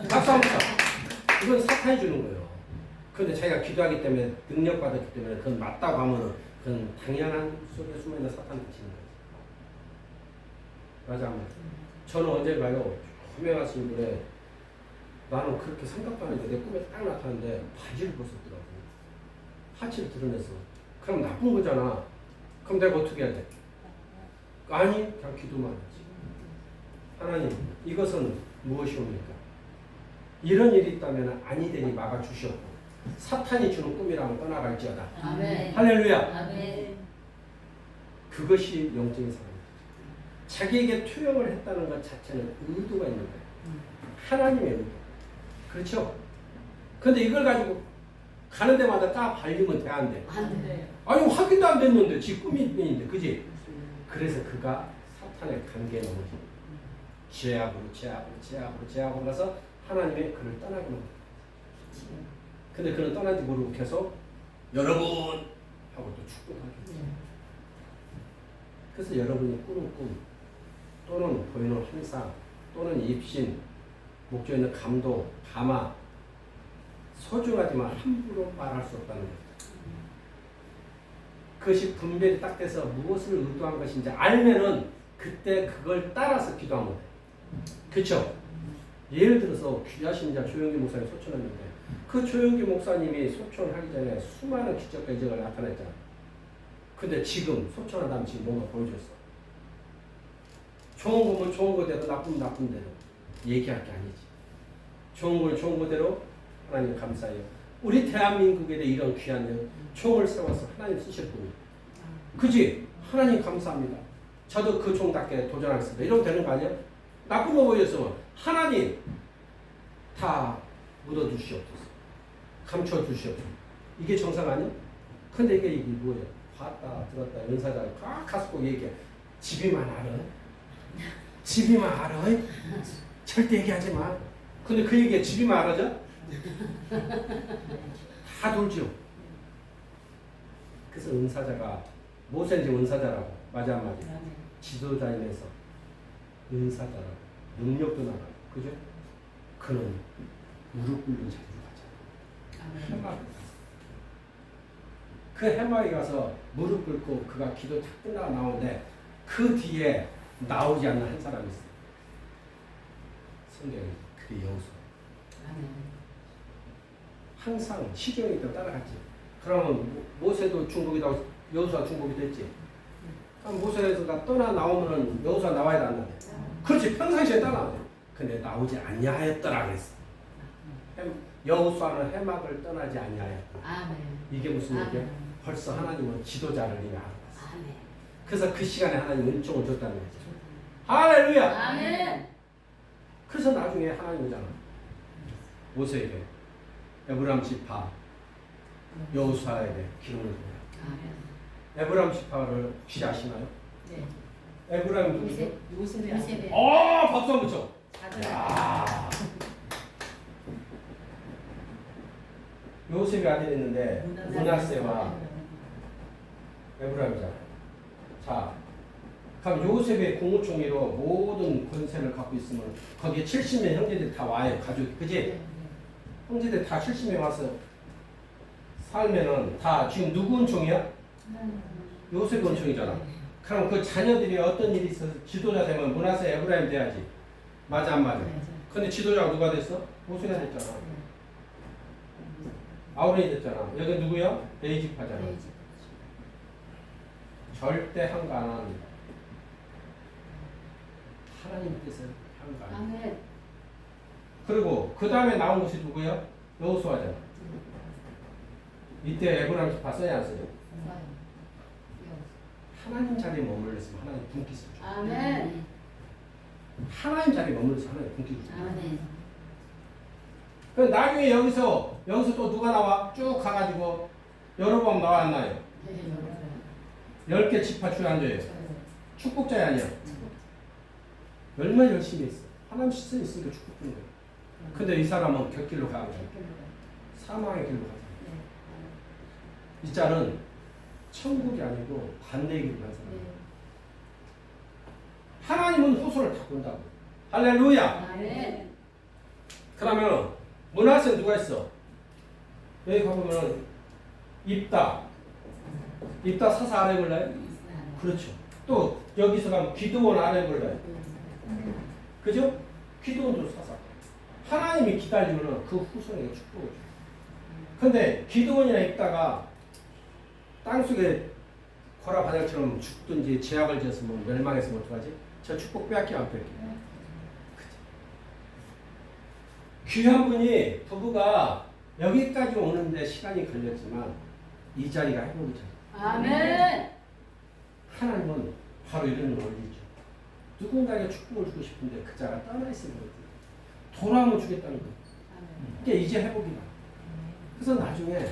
박수 한번 쳐. 이건 사탄이 주는 거예요. 그런데 자기가 기도하기 때문에 능력받았기 때문에 그건 맞다고 하면은 그건 당연한 속에 숨어있는 사탄을 치는 거예요. 맞아. 저는 언젠가요 유명하신 분에 나는 그렇게 생각도 안 했는데 내 꿈에 딱 나타났는데 바지를 벗었더라고. 하체를 드러내서. 그럼 나쁜 거잖아. 그럼 내가 어떻게 해야 돼? 아니 그냥 기도만 하지. 하나님 이것은 무엇이옵니까? 이런 일이 있다면 아니 되니 막아주시옵고 사탄이 주는 꿈이라면 떠나갈지어다. 아멘. 할렐루야. 아멘. 그것이 영적인 사람이에요. 자기에게 투영을 했다는 것 자체는 의도가 있는 거예요. 하나님의 의도. 그렇죠? 근데 이걸 가지고 가는 데마다 까 발리면 돼, 안 돼? 안 돼. 아니 확인도 안 됐는데 지 꿈이 있는데 그지? 그래서 그가 사탄의 관계에 넘어져 죄악으로 가서 하나님의 그를 떠나게 만든 거예요. 근데 그는 떠난지 모르고 계속 여러분 하고 또 축복하게. 그래서 여러분이 꾸는 꿈 또는 보이는 환상 또는 입신 목적에 있는 감동, 감화 소중하지만 함부로 말할 수 없다는 거예요. 그것이 분별이 딱 돼서 무엇을 의도한 것인지 알면은 그때 그걸 따라서 기도하면 돼. 그렇죠? 예를 들어서 귀하신 자 조영기 목사님 소천했는데 그 조영기 목사님이 소천하기 전에 수많은 기적과 이적을 나타냈잖아. 근데 지금 소천한 다음 지금 뭔가 보여줬어. 좋은 거면 좋은 거대로 나쁜 대로 얘기할 게 아니지. 좋은 걸 좋은 거대로 하나님 감사해요. 우리 대한민국에 대해 이런 귀한 총을 세워서 하나님 쓰실 분이. 그지? 하나님 감사합니다. 저도 그 총답게 도전하겠습니다. 이러면 되는 거 아니야? 나쁜 거 보였으면 하나님 다 묻어주시옵소서. 감춰주시옵소서. 이게 정상 아니야? 근데 이게 뭐예요? 봤다 들었다 연사자가 꽉 가슴고 얘기해. 집이만 알아? 집이만 알아? 절대 얘기하지 마. 근데 그 얘기에 집이만 알아져? 다 돌죠. 그래서 은사자가 모세인지 은사자라고 맞아 안 맞아? 지도자임에서 은사자라고 능력도 나가고 그죠? 그는 무릎 꿇는 자리로 가자. 해마에 그 해마에 가서 무릎 꿇고 그가 기도 탁 끝나고 나오는데 그 뒤에 나오지 않는 한 사람이 있어요. 성경에 그게 여호수아. 항상 시경이 더 따라갔지. 그러면 모세도 중복이다, 여호수아 중복이 됐지. 그럼 모세에서 떠나 나오면은 여호수아 나와야 돼, 안 나와? 그렇지, 평상시에 따라와야 돼. 근데 나오지 아니하였더라 그랬어. 여호수아는 해막을 떠나지 아니하였다. 이게 무슨 얘기야? 벌써 하나님은 지도자를 이미 알아봤어. 그래서 그 시간에 하나님 은총을 줬다는 거죠. 할렐루야. 아멘. 그래서 나중에 하나님 오잖아. 모세에게 에브라임 지파 여호수아에게 기름을 부어라. 에브라임 지파를 혹시 아시나요? 네. 에브라임 누구죠? 요셉의 요셉의 박수 한번 쳐. 작은 야. 요셉이 아들이 있는데 므낫세와 에브라임이잖아. 자, 그럼 요셉의 국무총리로 모든 권세를 갖고 있으면 거기에 70명 형제들이 다 와요. 가족, 그지? 형제들 다 70명 와서 살면은 다 지금 누구 은총이야? 요셉 은총이잖아. 그럼 그 자녀들이 어떤 일이 있어서 지도자 되면 므낫세, 에브라임 돼야지. 맞아 안 맞아? 근데 지도자가 누가 됐어? 모세가 됐잖아. 아우론이 됐잖아. 여기 누구야? 에이집하잖아. 절대 한가 안 합니다. 하나님께서 한가 안 합니다. 아멘. 그리고 그 다음에 나온 것이 누구야? 여호수아잖아. 이때 에브라임 봤어요 안 써요? 하나님 자리에 머물렀으면 하나님 분깃을 줘. 아멘. 하나님 자리에 머물러서 하나님 분깃을 줘. 아멘. 그 나중에 여기서 또 누가 나와? 쭉 가가지고 여러 번 나와 안 나요? 10개 지파 주에 앉아요. 축복자야 아니야? 얼마나 열심히 했어. 하나님 시스템이 있으니까 축복된 거야. 근데 이 사람은 곁길로 가는 거야. 사망의 길로 가잖아. 이 자는 천국이 아니고 반대의 길로 간 사람. 하나님은 후손을 다 본다고. 할렐루야. 아멘. 그러면 므낫세는 누가 있어? 여기 가보면 입다 사사 아래 볼래요? 그렇죠. 또 여기서 가면 기드온 아래 볼래요? 그죠? 기드온도 사사. 하나님이 기다리면 그 후손에게 축복을 줘요. 근데 기드온이나 입다가 땅속에 고라 바닥처럼 죽든지 제약을 지었으면 멸망했으면 어떡하지? 저 축복 빼앗기면 안 뺏겨. 귀한 분이 부부가 여기까지 오는데 시간이 걸렸지만 이 자리가 행복이잖아. 아멘. 하나님은 바로 이런 원리죠. 누군가에게 축복을 주고 싶은데 그 자가 떠나 있으면 돌아오면 주겠다는 거예요. 이게 이제 회복이다. 그래서 나중에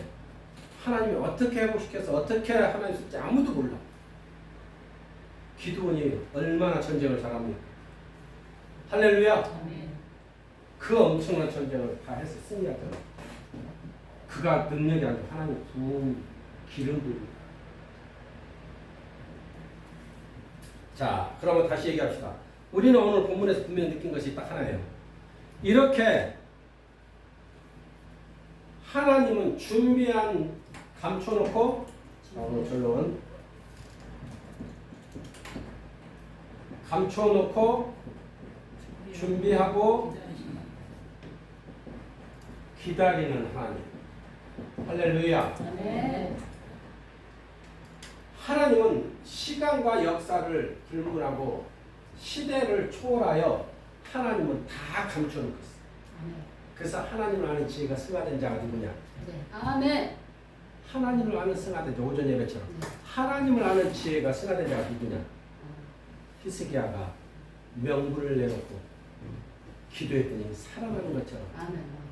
하나님이 어떻게 회복시켜서 어떻게 하나님 쓸지 아무도 몰라. 기드온이 얼마나 전쟁을 잘합니까? 할렐루야. 그 엄청난 전쟁을 다 해서 승리하더라. 그가 능력이 아니고 하나님 부은 기름 부은. 자, 그러면 다시 얘기합시다. 우리는 오늘 본문에서 분명히 느낀 것이 딱 하나예요. 이렇게 하나님은 준비한 감춰놓고 오늘 결론은 감춰놓고 준비하고 기다리는 하나님. 할렐루야. 아멘. 하나님은 시간과 역사를 불문하고 시대를 초월하여 하나님은 다 감춰놓고 있어요. 그래서 하나님을 아는 지혜가 승화된 자가 누구냐? 네. 아멘. 하나님을 아는 승화된 자, 오전 예배처럼 하나님을 아는 지혜가 승화된 자가 누구냐? 히스기야가 명분을 내놓고 기도했더니 살아나는 것처럼 아멘.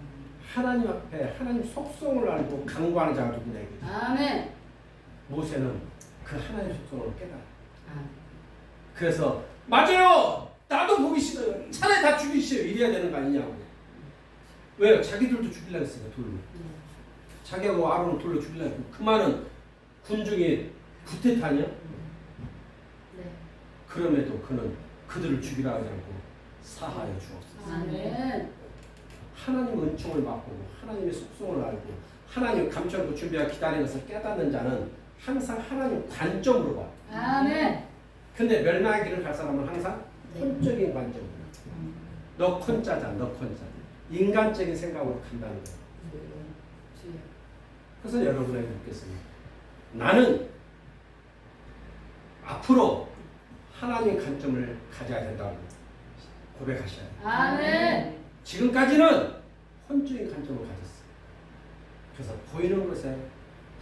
하나님 앞에 하나님 속성을 알고 강구하는 자가 누구냐 이거죠. 아멘. 모세는 그 하나님의 속성을 깨달아. 아멘. 그래서 맞아요. 나도 보기 싫어요. 차라리 다 죽이시오. 이래야 되는 거 아니냐고. 왜요? 자기들도 죽이려고 했어요. 돌로. 자기하고 아론을 돌로 죽이려고 했고 그 말은 군중이 구태타냐? 네. 그럼에도 그는 그들을 죽이라 하지 않고 사하여 주었어요. 아멘. 하나님 은총을 맛보고 하나님의 속성을 알고 하나님 감춰놓고 준비하고 기다리는 것을 깨닫는 자는 항상 하나님 관점으로 봐. 아멘. 근데 멸망의 길을 갈 사람은 항상 네. 혼적인 관점으로. 너 콘자자, 너 콘자. 인간적인 생각으로 간다는 거야. 주여. 그래서 여러분에게 묻겠습니다. 나는 앞으로 하나님 관점을 가져야 된다고 고백하셔야 돼요. 아멘. 지금까지는 혼적인 관점을 가졌어요. 그래서 보이는 것에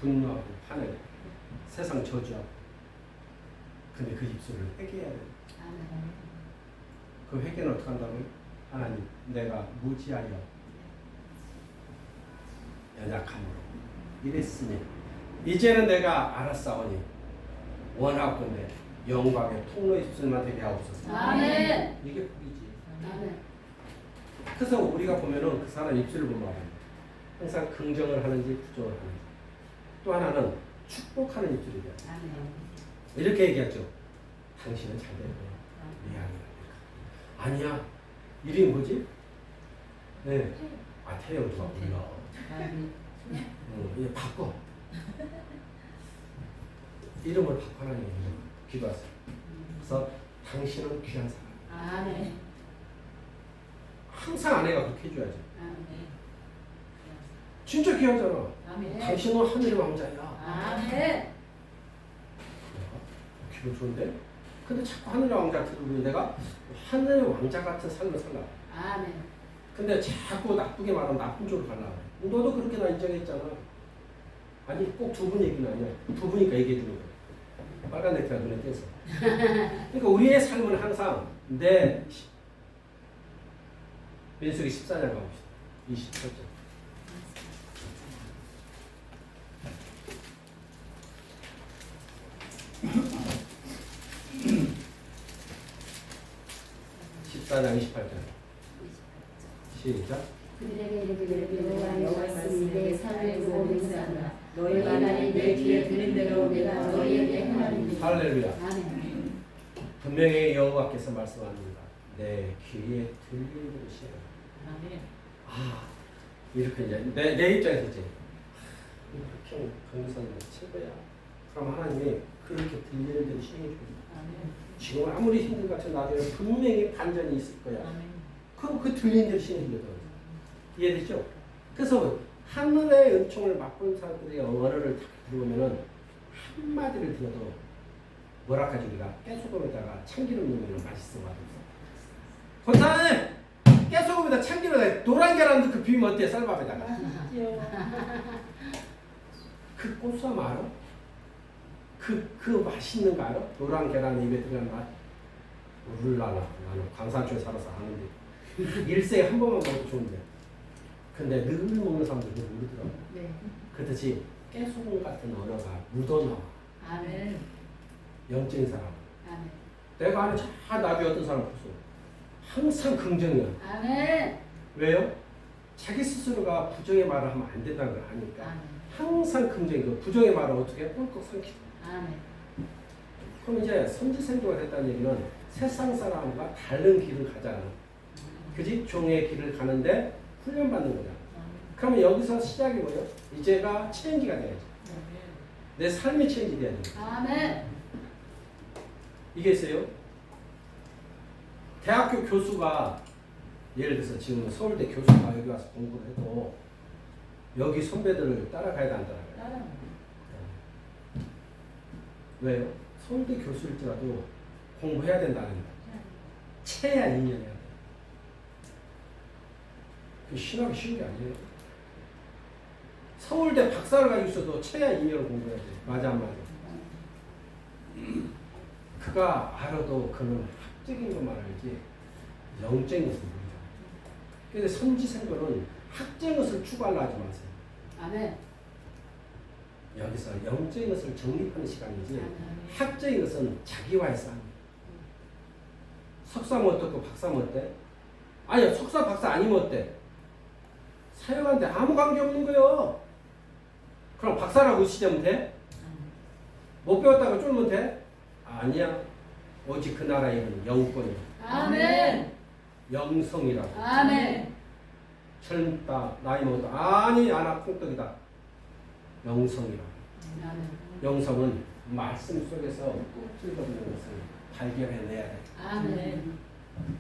분노하고 화내고 세상 저주하고 근데 그 입술을 회개해야 돼요. 아멘. 그 회개는 어떻게 한다고요? 하나님 내가 무지하여 연약함으로 이랬으니 이제는 내가 알았사오니 원하건대 영광의 통로 입술만 되게 하옵소서. 아멘. 이게 복이지. 아멘. 그래서 우리가 보면은 그 사람 입술을 보면 항상 긍정을 하는지 부정을 하는지, 또 하나는 축복하는 입술이 돼요. 아멘. 이렇게 얘기하죠. 당신은 잘 될 거야. 미안해. 아니야. 이름이 뭐지? 네. 아, 태영 누가 몰라. 이제 바꿔. 이름을 바꿔라는 얘기죠. 기도하세요. 그래서 당신은 귀한 사람. 아멘. 항상 아내가 그렇게 해줘야지. 아멘. 진짜 귀하잖아. 아멘. 당신은 하늘의 왕자야. 아멘. 기분 좋은데? 근데 자꾸 하늘의 왕자 들으면 내가 하늘의 왕자 같은 삶을 살라. 아멘. 근데 자꾸 나쁘게 말하면 나쁜 쪽으로 가려고 해. 너도 그렇게 나 인정했잖아. 아니 꼭 두 분 얘기는 아니야. 두 분이니까 얘기해 주는 거야. 빨간 네트가 눈에 띄어서. 그러니까 우리의 삶은 항상 내 민수기 14장 가봅시다. 28절. (14장 28절) 시작. 그들에게 이르기를 여호와의 말씀이 내 삶을 두고 맹세하노라. 너희 말이 내 귀에 들린 대로 내가 너희에게 행하리니. 할렐루야. 아멘. 분명히 여호와께서 말씀합니다. 내 귀에 들리는 것이에요. 아멘. 아, 이렇게 이제 내 입장에서 이제 이렇게 강사님 최고야. 그럼 하나님이 그렇게 들리는 대로 시행해 줍니다. 지금 아무리 힘든 것 같은 나중에 분명히 반전이 있을 거야. 그럼 그 들리는 대로 시행해 주거든. 이해되죠? 그래서 하늘의 은총을 맛본 사람들의 언어를 딱 들어보면은 한마디를 들어도 뭐라 하지 우리가 깨소금에다가 참기름 넣으면 맛있어 맛없어. 권사님 깨소금에다 참기름에다 노란 계란 넣고 비비면 어때? 쌀밥에다가. 그 고소함 알아? 그 맛있는 거 알아? 노란 계란 입에 들어간 맛. 모를라나 나는 광산초에 살아서 아는데 일생에 한 번만 먹어도 좋은데. 근데 늘 먹는 사람들은 모르더라고. 네. 그렇듯이 깨소금 같은 언어가 묻어나와. 아멘. 영적인 사람. 아멘. 내가 아는 다 나비 어떤 사람 없어. 항상 긍정이야. 아멘. 왜요? 자기 스스로가 부정의 말을 하면 안 된다는 걸 아니까. 아멘. 항상 긍정이고 부정의 말을 어떻게 해? 꿀꺽 삼키고. 아멘. 그럼 이제 선지생도가 됐다는 얘기는 세상 사람과 다른 길을 가잖아. 그지? 종의 길을 가는데 훈련받는 거잖아. 그러면 여기서 시작이 뭐예요? 이제가 체인지가 돼야지. 내 삶이 체인지 돼야 돼. 아멘. 이게 있어요. 대학교 교수가 예를 들어서 지금 서울대 교수가 여기 와서 공부를 해도 여기 선배들을 따라가야 돼, 안 따라가요? 왜요? 서울대 교수일지라도 공부해야 된다는 거야. 채야 2년 해야 돼. 그 신학이 쉬운 게 아니에요. 서울대 박사를 가지고 있어도 채야 2년을 공부해야 돼. 맞아 안 맞아? 그가 알아도 그는 학적인 것만 알지 영적인 것을 모르죠. 그런데 선지생도는 학적인 것을 추구하려 하지 마세요. 아멘. 여기서 영적인 것을 정립하는 시간이지 학적인 것은 자기와의 싸움. 석사면 어떻고 박사면 어때? 아니야, 석사 박사 아니면 어때? 사역하는데 아무 관계 없는 거예요. 그럼 박사라고 시되면 돼? 못 배웠다고 쫄면 돼? 아니야. 오직 그 나라에는 영권이야. 아멘. 영성이라고. 아멘. 젊다, 나이 먹었다. 아니, 아나 콩떡이다. 영성이라고. 아멘. 영성은 말씀 속에서 꿀틀거리는 것을 발견해내야 돼. 아멘.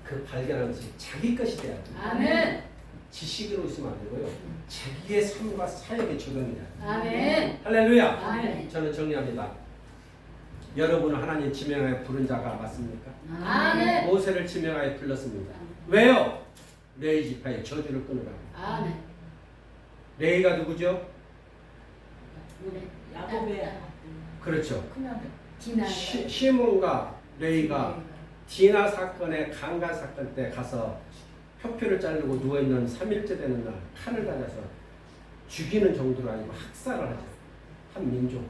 그 발견하는 것이 자기 것이 돼야 돼. 아멘. 지식으로 있으면 안 되고요. 자기의 삶과 사역에 적용이 돼야 돼. 아멘. 할렐루야. 아멘. 저는 정리합니다. 여러분은 하나님 지명하여 부른 자가 맞습니까? 아멘. 모세를 지명하여 불렀습니다. 왜요? 레위 지파의 저주를 끊으라고. 아멘. 레위가 누구죠? 야곱의 그렇죠. 큰아들. 디나. 시몬과 레위가 디나 사건의 강간 사건 때 가서 혀표를 자르고 누워있는 3일째 되는 날 칼을 다져서 죽이는 정도가 아니고 학살을 하죠. 한 민족.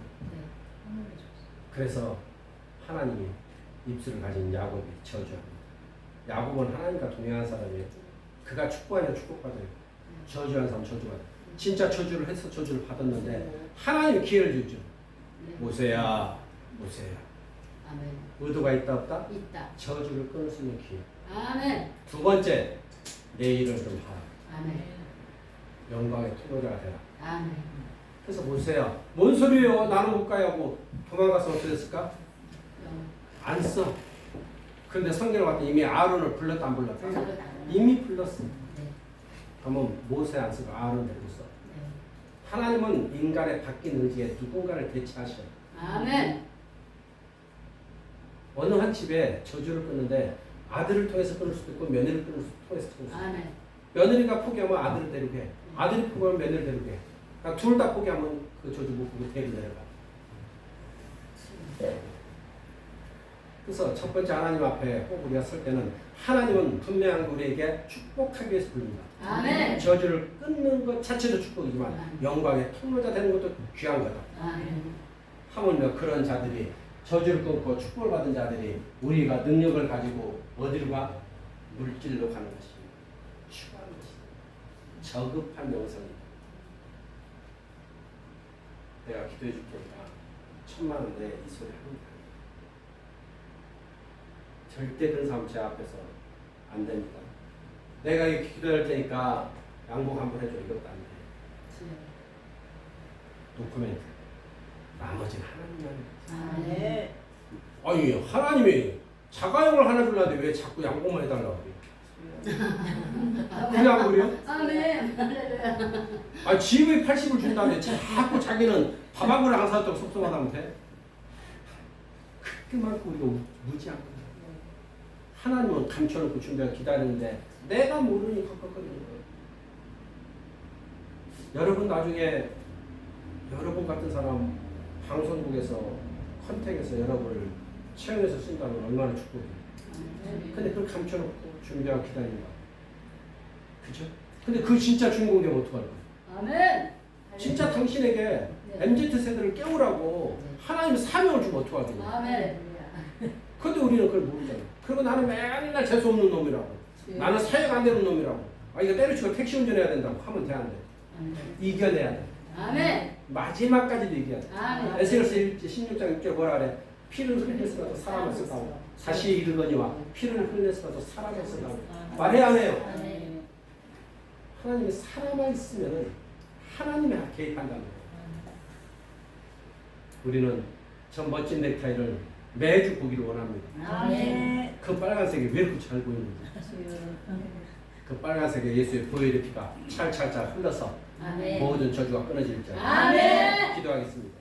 그래서 하나님이 입술을 가진 야곱이 저주합니다. 야곱은 하나님과 동행한 사람이에요. 그가 축복하면 축복받아요. 저주한 사람 저주받아요. 진짜 저주를 해서 저주를 받았는데 하나님이 기회를 주죠. 모세야, 모세야. 아멘. 의도가 있다 없다? 있다. 저주를 끊을 수 있는 기회. 아멘. 두 번째, 내 일을 좀 하라. 아멘. 영광의 통로자가 되라. 아멘. 그래서 모세야, 뭔 소리예요? 나는 못 가요 하고 도망가서 어떻게 됐을까? 안 써. 근데 성경을 봤더니 이미 아론을 불렀다 안 불렀다? 이미 불렀어. 네. 그러면 모세 안 쓰고 아론 데리고 써. 네. 하나님은 인간의 바뀐 의지에 누군가를 대체하셔. 아멘. 어느 한 집에 저주를 끊는데 아들을 통해서 끊을 수도 있고 며느리를 통해서 끊을 수도 있고. 아멘. 며느리가 포기하면 아들을 데리고 해. 아들이 포기하면 며느리를 데리고 해. 그러니까 둘 다 포기하면 그 저주 못 보고 데리고 내려가. 그래서 첫 번째 하나님 앞에 꼭 우리가 설 때는 하나님은 분명히 우리에게 축복하기 위해서 부릅니다. 아멘. 저주를 끊는 것 자체도 축복이지만 아멘. 영광의 통로자 되는 것도 귀한 거다. 아멘. 하물며 그런 자들이 저주를 끊고 축복을 받은 자들이 우리가 능력을 가지고 어디로 가? 물질로 가는 것입니다. 추구하는 것입니다. 저급한 영성이다. 내가 기도해 줄 테니까 1,000만 원 내 이 소리 합니다. 절대 그런 사람 제 앞에서 안 됩니다. 내가 기도할 테니까 양복 한번 해줘. 이것도 안 돼. 노코멘트. 나머지는 하나님만. 아멘. 아니 하나님이 자가용을 하나 주려는데 왜 자꾸 양복만 해달라고 그래? 그냥 그래요? 아멘. 아 집에 80을 준다는데 자꾸 자기는 밥 한 그릇 안 사줬다고 속상하다면 돼? 그렇게 많고 우리가 무지한 거야. 하나님은 감춰놓고 준비하고 기다리는데 내가 모르니 컥컥거리는 거예요. 여러분 나중에 여러분 같은 사람 방송국에서 컨택에서 여러분을 채용해서 쓴다면 얼마나 축복이에요. 근데 그걸 감춰놓고 준비하고 기다린다. 그죠? 근데 그 진짜 주인공 되면 어떡할 거야? 아멘. 진짜 당신에게 MZ세대를 깨우라고 하나님이 사명을 주면 어떡하겠어요? 아멘. 근데 우리는 그걸 모르잖아. 그리고 나는 맨날 재수없는 놈이라고. 나는 사회가 안 되는 놈이라고. 아 이거 때려치고 택시 운전해야 된다고 하면 돼 안 돼? 이겨내야 돼. 아멘. 마지막까지도 이겨야 돼. 아멘. 에스겔서 16장 6절 뭐라 그래? 피를 흘려서라도 사람을 쓴다고. 다시 이르거니와 피를 흘려서라도 사람을 쓴다고. 말해 안 해요? 아멘. 하나님이 살아만 있으면 하나님이 개입한다는 거예요. 우리는 저 멋진 넥타이를 매주 보기를 원합니다. 아멘. 그 빨간색이 왜 이렇게 잘 보이는지. 그 빨간색에 예수의 보혈의 피가 찰찰찰 흘러서 아멘. 모든 저주가 끊어질 줄 아멘. 기도하겠습니다.